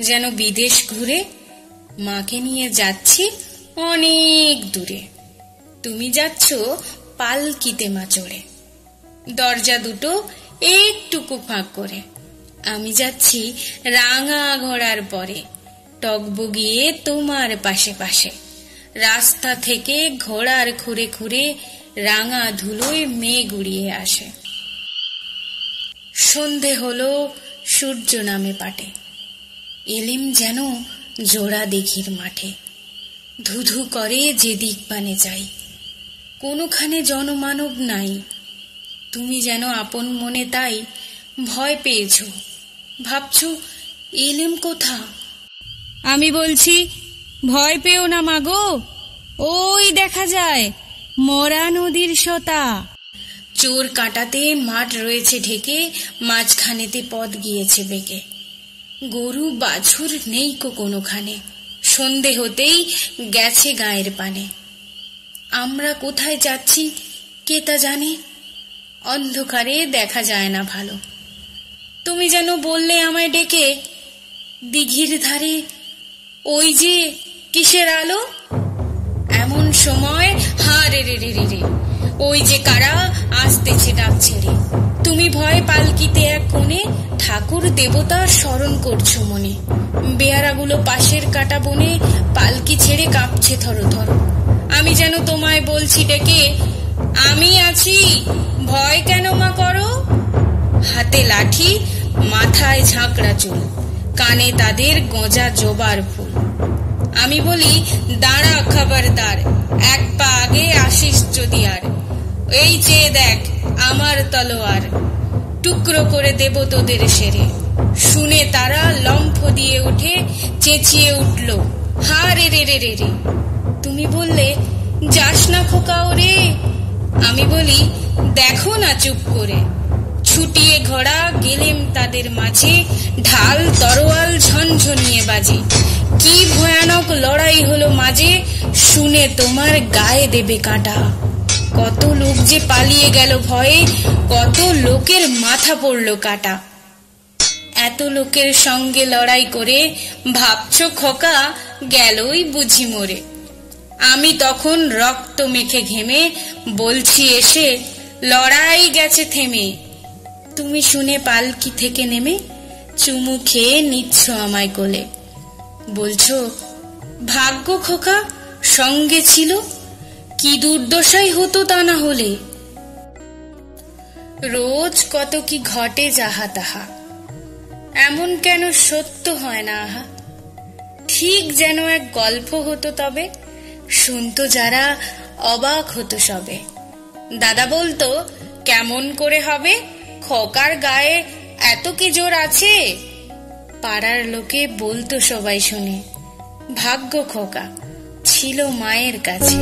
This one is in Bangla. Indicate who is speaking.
Speaker 1: যেন বিদেশ ঘুরে মাকে নিয়ে যাচ্ছি অনেক দূরে। তুমি যাচ্ছ পালকিতে মা চড়ে, দরজা দুটো একটুকু ফাঁক করে। আমি যাচ্ছি রাঙা ঘোড়ার পরে, টগবগিয়ে তোমার পাশে পাশে। রাস্তা থেকে ঘোড়ার খুরে খুরে রাঙা ধুলোয় মেঘ উড়িয়ে আসে। সন্ধে হলো, সূর্য নামে পাটে, এলিম যেন জোড়া দিঘির মাঠে। ধুধু করে যেদিক পানে যাই, কোনোখানে জনমানব নাই। তুমি যেন আপন মনে তাই ভয় পেয়েছ, ভাবছ এলিম কোথা। আমি বলছি ভয় পেও না মাগো, ওই দেখা যায় মরা নদীর সোতা। চোর কাঁটাতে মাঠ রয়েছে ঢেকে, মাঝখানেতে পথ গিয়েছে বেঁকে। গরু বাছুর নেই কোনোখানে, সন্ধে হতেই গেছে গায়ের পানে। আমরা কোথায় যাচ্ছি কে তা জানে, অন্ধকারে দেখা যায় না ভালো। তুমি যেন বললে আমায় ডেকে, দিঘির ধারে ওই যে কিসের আলো। এমন সময় হা রে রে রে রে, ওই যে কারা আসতেছে ডাক ছেড়ে। তুমি ভয় পালকিতে এক কোণে ঠাকুর দেবতার স্মরণ করছো মনে। বেয়ারাগুলো পাশের কাটা বনে পালকি ছেড়ে কাঁপছে থরো থরো। আমি যেন তোমায় বলছি ডেকে, আমি আছি, ভয় কেন মা করো। হাতে লাঠি, মাথায় ঝাঁকড়া চুল, কানে তাদের গোঁজা জবার ফুল। আমি বলি দাঁড়া খবরদার, এক পা আগে আসিস যদি আর। এই চেয়ে দেখ আমার তলোয়ার, টুকরো করে দেব তোদের সেরে। শুনে তারা লম্ফ দিয়ে উঠে চেঁচিয়ে উঠল, হা রে রে রে রে রে। তুমি বললে যাস না খোকা ওরে। আমি বলি দেখো না চুপ করে। ছুটিয়ে ঘোড়া গেলেম তাদের মাঝে, ঢাল তরোয়াল ঝনঝনিয়ে বাজে। কি ভয়ানক লড়াই হলো মাঝে, শুনে তোমার গায়ে দেবে কাঁটা। কত লোক যে পালিয়ে গেল ভয়ে, কত লোকের মাথা পড়লো কাটা। এত লোকের সঙ্গে লড়াই করে ভাবছো খোকা গেলই বুঝি মরে। আমি তখন রক্ত মেখে ঘেমে বলছি এসে, লড়াই গেছে থেমে। তুমি শুনে পালকি থেকে নেমে চুমু খেয়ে নিচ্ছ আমায় কোলে। বলছো ভাগ্য খোকা সঙ্গে ছিল, কি দুর্দশাই হতো তা না হলে। রোজ কত কি ঘটে যাহা তাহা, এমন কেন সত্য হয় না আহা। ঠিক যেন এক গল্প হতো তবে, শুনতো যারা অবাক হতো সবে। দাদা বলতো কেমন করে হবে, খোকার গায়ে এত কি জোর আছে। পাড়ার লোকে বলতো সবাই শুনে, ভাগ্য খোকা ছিল মায়ের কাছে।